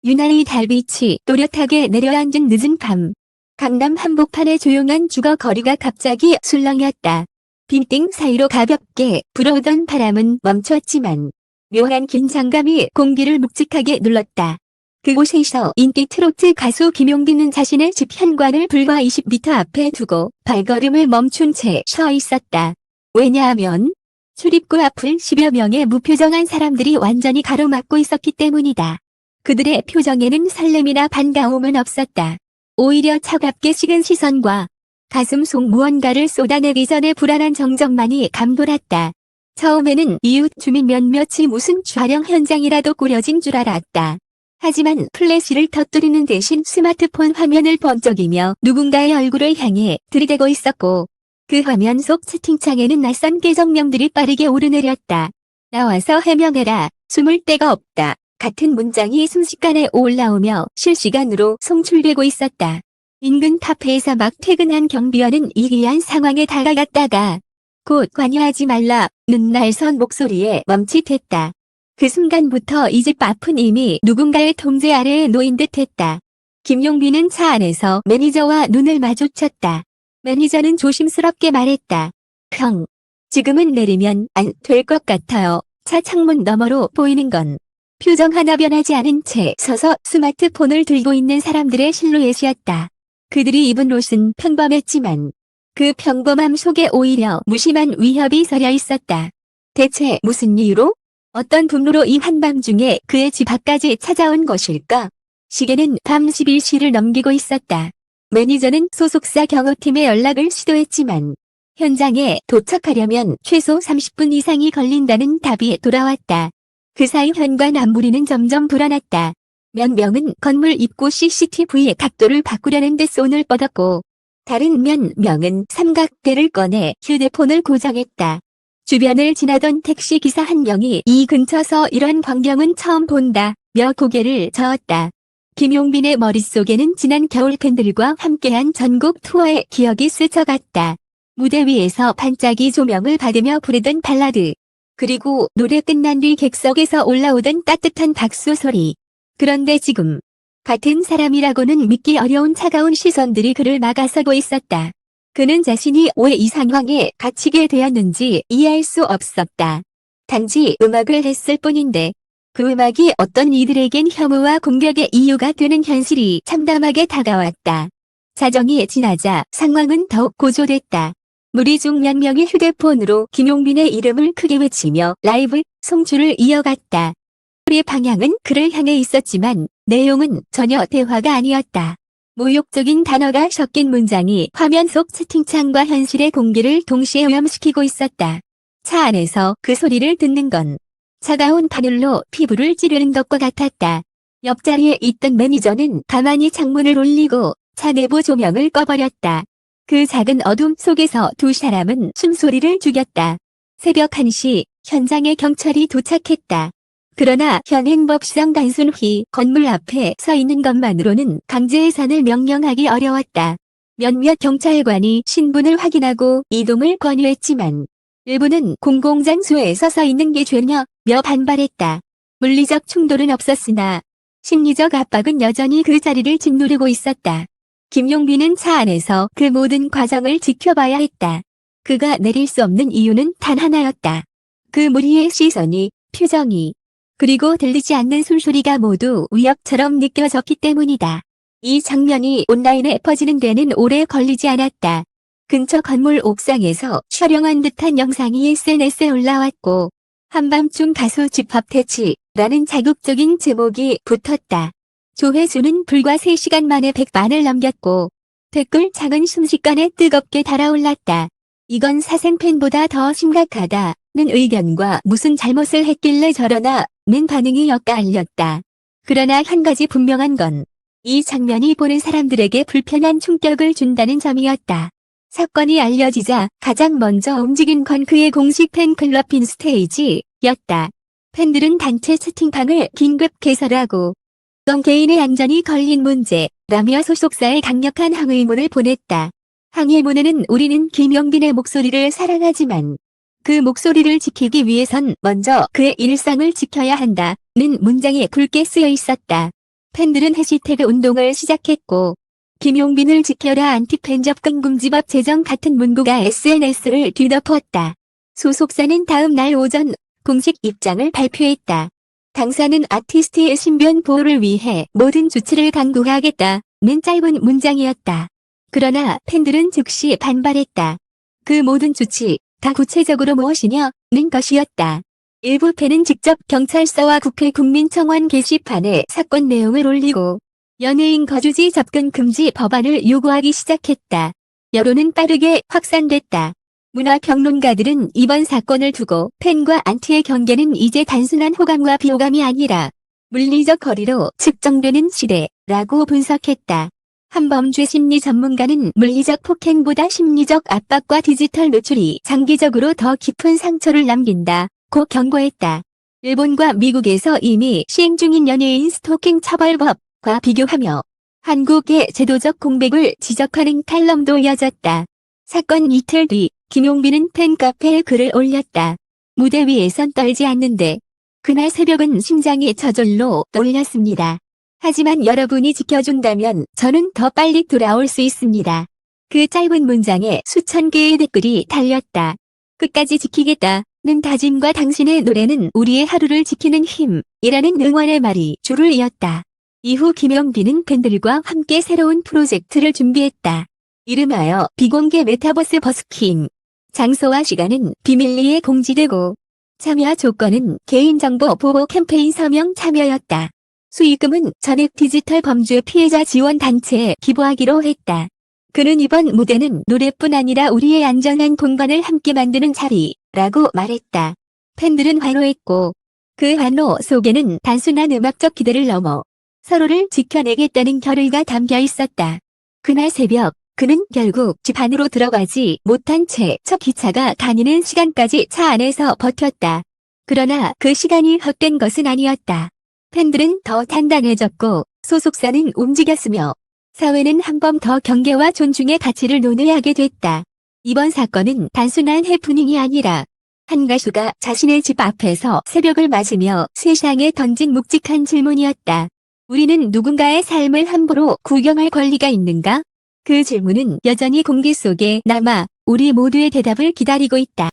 유난히 달빛이 또렷하게 내려앉은 늦은 밤. 강남 한복판의 조용한 주거 거리가 갑자기 술렁였다. 빌딩 사이로 가볍게 불어오던 바람은 멈췄지만 묘한 긴장감이 공기를 묵직하게 눌렀다. 그곳에서 인기 트로트 가수 김용빈은 자신의 집 현관을 불과 20m 앞에 두고 발걸음을 멈춘 채 서 있었다. 왜냐하면 출입구 앞을 10여 명의 무표정한 사람들이 완전히 가로막고 있었기 때문이다. 그들의 표정에는 설렘이나 반가움은 없었다. 오히려 차갑게 식은 시선과 가슴 속 무언가를 쏟아내기 전에 불안한 정적만이 감돌았다. 처음에는 이웃 주민 몇몇이 무슨 촬영 현장이라도 꾸려진 줄 알았다. 하지만 플래시를 터뜨리는 대신 스마트폰 화면을 번쩍이며 누군가의 얼굴을 향해 들이대고 있었고, 그 화면 속 채팅창에는 낯선 계정명들이 빠르게 오르내렸다. 나와서 해명해라. 숨을 데가 없다. 같은 문장이 순식간에 올라오며 실시간으로 송출되고 있었다. 인근 카페에서 막 퇴근한 경비원은 이 기이한 상황에 다가갔다가 곧 관여하지 말라는 날선 목소리에 멈칫했다. 그 순간부터 이 집 앞은 이미 누군가의 통제 아래에 놓인 듯했다. 김용빈은 차 안에서 매니저와 눈을 마주쳤다. 매니저는 조심스럽게 말했다. 형, 지금은 내리면 안 될 것 같아요. 차 창문 너머로 보이는 건 표정 하나 변하지 않은 채 서서 스마트폰을 들고 있는 사람들의 실루엣이었다. 그들이 입은 옷은 평범했지만 그 평범함 속에 오히려 무심한 위협이 서려 있었다. 대체 무슨 이유로? 어떤 분노로 이 한밤중에 그의 집 앞까지 찾아온 것일까? 시계는 밤 11시를 넘기고 있었다. 매니저는 소속사 경호팀에 연락을 시도했지만 현장에 도착하려면 최소 30분 이상이 걸린다는 답이 돌아왔다. 그 사이 현관 안부리는 점점 불어났다. 몇 명은 건물 입구 CCTV의 각도를 바꾸려는 데 손을 뻗었고, 다른 몇 명은 삼각대를 꺼내 휴대폰을 고정했다. 주변을 지나던 택시기사 한 명이 이 근처서 이런 광경은 처음 본다며 고개를 저었다. 김용빈의 머릿속에는 지난 겨울 팬들과 함께한 전국 투어의 기억이 스쳐갔다. 무대 위에서 반짝이 조명을 받으며 부르던 발라드. 그리고 노래 끝난 뒤 객석에서 올라오던 따뜻한 박수 소리. 그런데 지금 같은 사람이라고는 믿기 어려운 차가운 시선들이 그를 막아서고 있었다. 그는 자신이 왜 이 상황에 갇히게 되었는지 이해할 수 없었다. 단지 음악을 했을 뿐인데 그 음악이 어떤 이들에겐 혐오와 공격의 이유가 되는 현실이 참담하게 다가왔다. 자정이 지나자 상황은 더욱 고조됐다. 무리 중 몇 명이 휴대폰으로 김용빈의 이름을 크게 외치며 라이브 송출을 이어갔다. 우리의 방향은 그를 향해 있었지만 내용은 전혀 대화가 아니었다. 모욕적인 단어가 섞인 문장이 화면 속 채팅창과 현실의 공기를 동시에 오염시키고 있었다. 차 안에서 그 소리를 듣는 건 차가운 바늘로 피부를 찌르는 것과 같았다. 옆자리에 있던 매니저는 가만히 창문을 올리고 차 내부 조명을 꺼버렸다. 그 작은 어둠 속에서 두 사람은 숨소리를 죽였다. 새벽 1시 현장에 경찰이 도착했다. 그러나 현행법상 단순히 건물 앞에 서 있는 것만으로는 강제 해산을 명령하기 어려웠다. 몇몇 경찰관이 신분을 확인하고 이동을 권유했지만 일부는 공공장소에 서서 있는 게 죄냐며 반발했다. 물리적 충돌은 없었으나 심리적 압박은 여전히 그 자리를 짓누르고 있었다. 김용빈은 차 안에서 그 모든 과정을 지켜봐야 했다. 그가 내릴 수 없는 이유는 단 하나였다. 그 무리의 시선이, 표정이, 그리고 들리지 않는 숨소리가 모두 위협처럼 느껴졌기 때문이다. 이 장면이 온라인에 퍼지는 데는 오래 걸리지 않았다. 근처 건물 옥상에서 촬영한 듯한 영상이 SNS에 올라왔고 한밤중 가수 집합 퇴치라는 자극적인 제목이 붙었다. 조회수는 불과 3시간 만에 100만을 넘겼고 댓글창은 순식간에 뜨겁게 달아올랐다. 이건 사생팬보다 더 심각하다는 의견과 무슨 잘못을 했길래 저러나는 반응이 엇갈렸다. 그러나 한 가지 분명한 건 이 장면이 보는 사람들에게 불편한 충격을 준다는 점이었다. 사건이 알려지자 가장 먼저 움직인 건 그의 공식 팬클럽 빈스테이지였다. 팬들은 단체 채팅방을 긴급 개설하고 어떤 개인의 안전이 걸린 문제라며 소속사에 강력한 항의문을 보냈다. 항의문에는 우리는 김용빈의 목소리를 사랑하지만 그 목소리를 지키기 위해선 먼저 그의 일상을 지켜야 한다는 문장이 굵게 쓰여 있었다. 팬들은 해시태그 운동을 시작했고 김용빈을 지켜라 안티팬 접근 금지법 제정 같은 문구가 SNS를 뒤덮었다. 소속사는 다음 날 오전 공식 입장을 발표했다. 당사는 아티스트의 신변 보호를 위해 모든 조치를 강구하겠다는 짧은 문장이었다. 그러나 팬들은 즉시 반발했다. 그 모든 조치 다 구체적으로 무엇이냐는 것이었다. 일부 팬은 직접 경찰서와 국회 국민청원 게시판에 사건 내용을 올리고 연예인 거주지 접근 금지 법안을 요구하기 시작했다. 여론은 빠르게 확산됐다. 문화평론가들은 이번 사건을 두고 팬과 안티의 경계는 이제 단순한 호감과 비호감이 아니라 물리적 거리로 측정되는 시대라고 분석했다. 한범죄 심리 전문가는 물리적 폭행보다 심리적 압박과 디지털 노출이 장기적으로 더 깊은 상처를 남긴다고 경고했다. 일본과 미국에서 이미 시행 중인 연예인 스토킹 처벌법과 비교하며 한국의 제도적 공백을 지적하는 칼럼도 이어졌다. 사건 이틀 뒤 김용빈은 팬카페에 글을 올렸다. 무대 위에선 떨지 않는데 그날 새벽은 심장이 저절로 떨렸습니다. 하지만 여러분이 지켜준다면 저는 더 빨리 돌아올 수 있습니다. 그 짧은 문장에 수천 개의 댓글이 달렸다. 끝까지 지키겠다는 다짐과 당신의 노래는 우리의 하루를 지키는 힘이라는 응원의 말이 줄을 이었다. 이후 김용빈은 팬들과 함께 새로운 프로젝트를 준비했다. 이름하여 비공개 메타버스 버스킹. 장소와 시간은 비밀리에 공지되고 참여 조건은 개인정보 보호 캠페인 서명 참여였다. 수익금은 전액 디지털 범죄 피해자 지원 단체에 기부하기로 했다. 그는 이번 무대는 노래뿐 아니라 우리의 안전한 공간을 함께 만드는 자리라고 말했다. 팬들은 환호했고 그 환호 속에는 단순한 음악적 기대를 넘어 서로를 지켜내겠다는 결의가 담겨 있었다. 그날 새벽 그는 결국 집 안으로 들어가지 못한 채 첫 기차가 다니는 시간까지 차 안에서 버텼다. 그러나 그 시간이 헛된 것은 아니었다. 팬들은 더 단단해졌고 소속사는 움직였으며 사회는 한 번 더 경계와 존중의 가치를 논의하게 됐다. 이번 사건은 단순한 해프닝이 아니라 한 가수가 자신의 집 앞에서 새벽을 맞으며 세상에 던진 묵직한 질문이었다. 우리는 누군가의 삶을 함부로 구경할 권리가 있는가? 그 질문은 여전히 공기 속에 남아 우리 모두의 대답을 기다리고 있다.